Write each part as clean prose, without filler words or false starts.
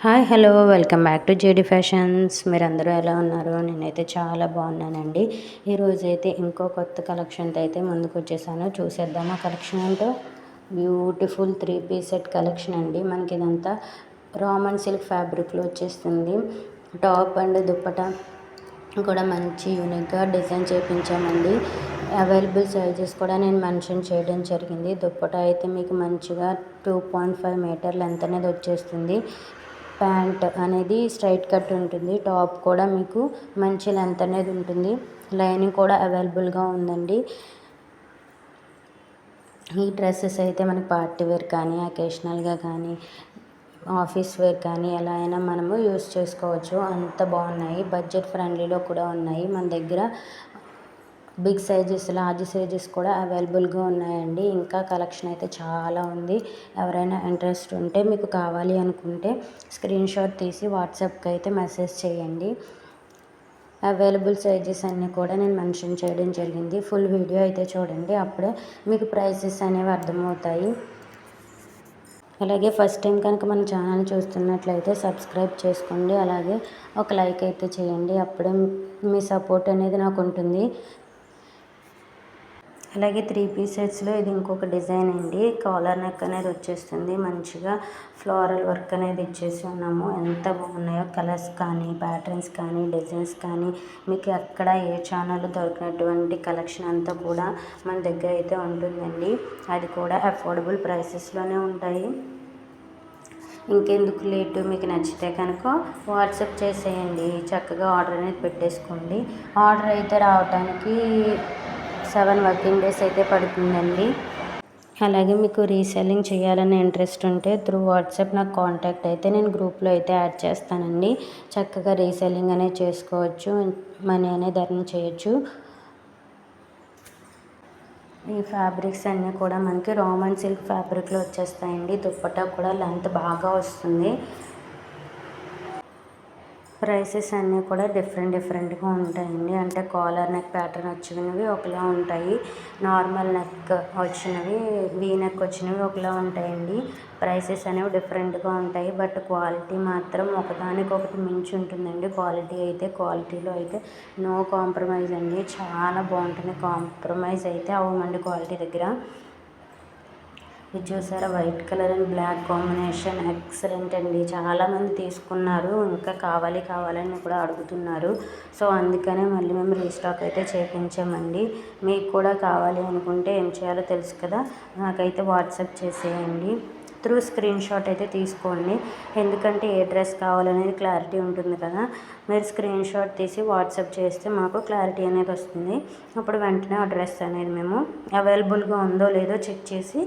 Hi hello welcome back to JD fashions. మీరందరూ ఎలా ఉన్నారు? నేనైతే చాలా బాగున్నానండి. ఈరోజు అయితే ఇంకో కొత్త కలెక్షన్తో అయితే ముందుకు వచ్చేసాను. చూసేద్దామా కలెక్షన్ ఏంటో. బ్యూటిఫుల్ 3 పీస్ సెట్ కలెక్షన్ అండి. మనకి ఇదంతా రామన్ సిల్క్ ఫ్యాబ్రిక్లో వచ్చేస్తుంది. టాప్ అండ్ దుప్పటా కూడా మంచి యూనిక్గా డిజైన్ చేయించామండి. అవైలబుల్ సైజెస్ కూడా నేను మెన్షన్ చేయడం జరిగింది. దుప్పటా అయితే మీకు మంచిగా 2.5 మీటర్ లెంత్ అనేది వచ్చేస్తుంది. ప్యాంట్ అనేది స్ట్రైట్ కట్ ఉంటుంది. టాప్ కూడా మీకు మంచి లెంత్ అనేది ఉంటుంది. లైనింగ్ కూడా అవైలబుల్గా ఉందండి. ఈ డ్రెస్సెస్ అయితే మనకి పార్టీ వేర్ కానీ అకేషనల్గా కానీ ఆఫీస్ వేర్ కానీ ఎలా అయినా మనము యూస్ చేసుకోవచ్చు. అంత బాగున్నాయి. బడ్జెట్ ఫ్రెండ్లీలో కూడా ఉన్నాయి. మన దగ్గర బిగ్ సైజెస్ లార్జ్ సైజెస్ కూడా అవైలబుల్గా ఉన్నాయండి. ఇంకా కలెక్షన్ అయితే చాలా ఉంది. ఎవరైనా ఇంట్రెస్ట్ ఉంటే మీకు కావాలి అనుకుంటే స్క్రీన్ షాట్ తీసి వాట్సాప్కి అయితే మెసేజ్ చేయండి. అవైలబుల్ సైజెస్ అన్నీ కూడా నేను మెన్షన్ చేయడం జరిగింది. ఫుల్ వీడియో అయితే చూడండి, అప్పుడే మీకు ప్రైసెస్ అనేవి అర్థమవుతాయి. అలాగే ఫస్ట్ టైం కనుక మన ఛానల్ చూస్తున్నట్లయితే సబ్స్క్రైబ్ చేసుకోండి. అలాగే ఒక లైక్ అయితే చేయండి, అప్పుడే మీ సపోర్ట్ అనేది నాకు ఉంటుంది. అలాగే 3 పీస్ సెట్స్లో ఇది ఇంకొక డిజైన్ అండి. కాలర్ నెక్ అనేది వచ్చేస్తుంది. మంచిగా ఫ్లోరల్ వర్క్ అనేది ఇచ్చేసి ఉన్నాము. ఎంత బాగున్నాయో కలర్స్ కానీ ప్యాటర్న్స్ కానీ డిజైన్స్ కానీ మీకు ఎక్కడ ఏ ఛానల్ దొరికినటువంటి కలెక్షన్ అంతా కూడా మన దగ్గర అయితే ఉంటుందండి. అది కూడా అఫోర్డబుల్ ప్రైసెస్లోనే ఉంటాయి. ఇంకెందుకు లేటు, మీకు నచ్చితే కనుక వాట్సాప్ చేసేయండి. చక్కగా ఆర్డర్ అనేది పెట్టేసుకోండి. ఆర్డర్ అయితే రావడానికి 7 వర్కింగ్ డేస్ అయితే పడుతుందండి. అలాగే మీకు రీసెల్లింగ్ చేయాలనే ఇంట్రెస్ట్ ఉంటే త్రూ వాట్సాప్ నాకు కాంటాక్ట్ అయితే నేను గ్రూప్లో అయితే యాడ్ చేస్తానండి. చక్కగా రీసెల్లింగ్ అనేది చేసుకోవచ్చు, మనీ అనేది ఎర్న్ చేయొచ్చు. ఈ ఫ్యాబ్రిక్స్ అన్నీ కూడా మనకి రామన్ సిల్క్ ఫ్యాబ్రిక్లో వచ్చేస్తాయండి. దుప్పట్టా కూడా లెంత్ బాగా వస్తుంది. ప్రైసెస్ అన్నీ కూడా డిఫరెంట్గా ఉంటాయండి. అంటే కాలర్ నెక్ ప్యాటర్న్ వచ్చినవి ఒకలా ఉంటాయి, నార్మల్ నెక్ వచ్చినవి వీ నెక్ వచ్చినవి ఒకలా ఉంటాయండి. ప్రైసెస్ అనేవి డిఫరెంట్గా ఉంటాయి. బట్ క్వాలిటీ మాత్రం ఒకదానికొకటి మించి ఉంటుందండి. క్వాలిటీలో అయితే నో కాంప్రమైజ్ అండి. చాలా బాగుంటుంది. కాంప్రమైజ్ అయితే అవ్వమండి క్వాలిటీ దగ్గర. ఇది చూసారా, white colour and black combination excellent అండి. చాలామంది తీసుకున్నారు, ఇంకా కావాలని కూడా అడుగుతున్నారు. సో అందుకనే మళ్ళీ మేము రీస్టాక్ అయితే చేయించామండి. మీకు కూడా కావాలి అనుకుంటే ఏం చేయాలో తెలుసు కదా, నాకైతే వాట్సాప్ చేసేయండి. త్రూ స్క్రీన్ షాట్ అయితే తీసుకోండి, ఎందుకంటే ఏ డ్రెస్ కావాలనేది క్లారిటీ ఉంటుంది కదా. మీరు స్క్రీన్ షాట్ తీసి వాట్సాప్ చేస్తే మాకు క్లారిటీ అనేది వస్తుంది. అప్పుడు వెంటనే ఆ డ్రెస్ అనేది మేము అవైలబుల్గా ఉందో లేదో చెక్ చేసి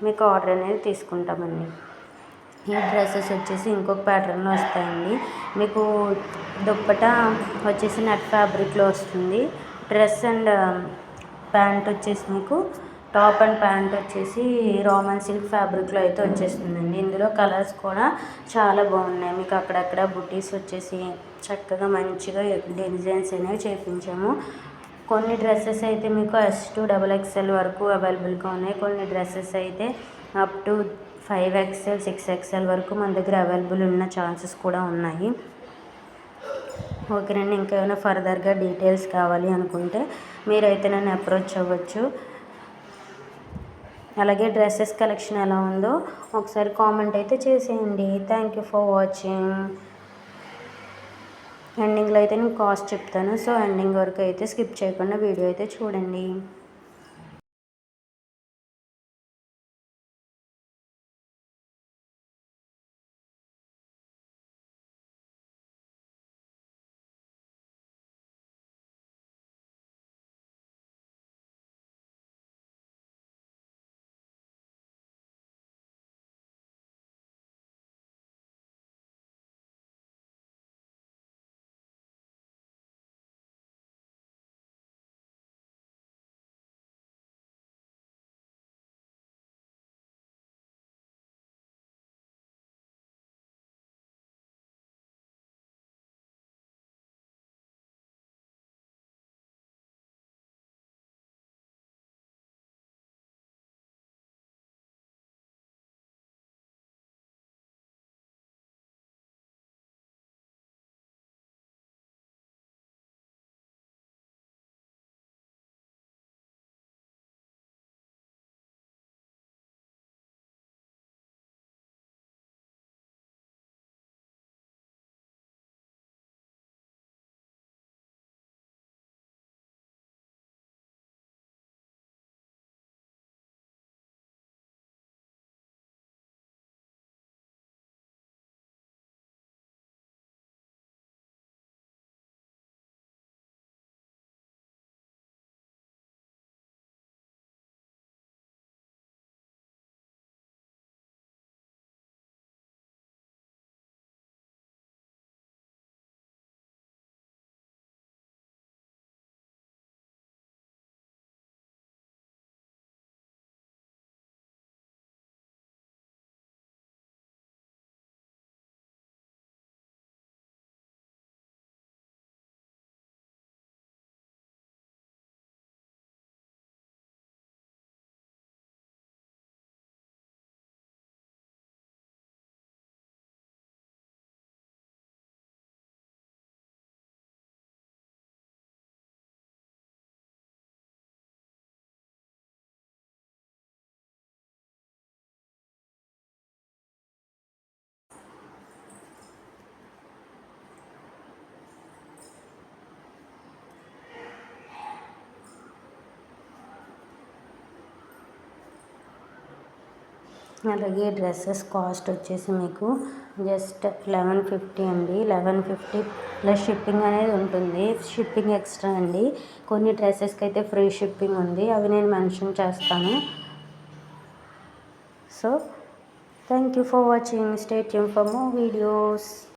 మీకు ఆర్డర్ అనేది తీసుకుంటామండి. ఈ డ్రెస్సెస్ వచ్చేసి ఇంకొక ప్యాటర్న్లో వస్తాయండి. మీకు దుప్పటా వచ్చేసి నెట్ ఫ్యాబ్రిక్లో వస్తుంది. డ్రెస్ అండ్ ప్యాంట్ వచ్చేసి మీకు టాప్ అండ్ ప్యాంట్ వచ్చేసి రామన్ సిల్క్ ఫ్యాబ్రిక్లో అయితే వచ్చేస్తుందండి. ఇందులో కలర్స్ కూడా చాలా బాగున్నాయి. మీకు అక్కడక్కడ బుటీస్ వచ్చేసి చక్కగా మంచిగా డిజైన్స్ అనేవి చేయించాము. కొన్ని డ్రెస్సెస్ అయితే మీకు S to XXL వరకు అవైలబుల్గా ఉన్నాయి. కొన్ని డ్రెస్సెస్ అయితే అప్ టు 5XL 6XL వరకు మన దగ్గర అవైలబుల్ ఉన్న ఛాన్సెస్ కూడా ఉన్నాయి. ఓకేనండి. ఇంకా ఏమైనా ఫర్దర్గా డీటెయిల్స్ కావాలి అనుకుంటే మీరైతే నన్ను అప్రోచ్ అవ్వచ్చు. అలాగే డ్రెస్సెస్ కలెక్షన్ ఎలా ఉందో ఒకసారి కామెంట్ అయితే చేసేయండి. Thank you for watching. ఎండింగ్లో అయితే నేను కాస్ట్ చెప్తాను, సో ఎండింగ్ వరకు అయితే స్కిప్ చేయకుండా వీడియో అయితే చూడండి. అలాగే డ్రెస్సెస్ కాస్ట్ వచ్చేసి మీకు జస్ట్ 1150 అండి. 1150 ప్లస్ షిప్పింగ్ అనేది ఉంటుంది. షిప్పింగ్ ఎక్స్ట్రా అండి. కొన్ని డ్రెస్సెస్కి అయితే ఫ్రీ షిప్పింగ్ ఉంది, అవి నేను మెన్షన్ చేస్తాను. So thank you for watching. Stay tune for more videos.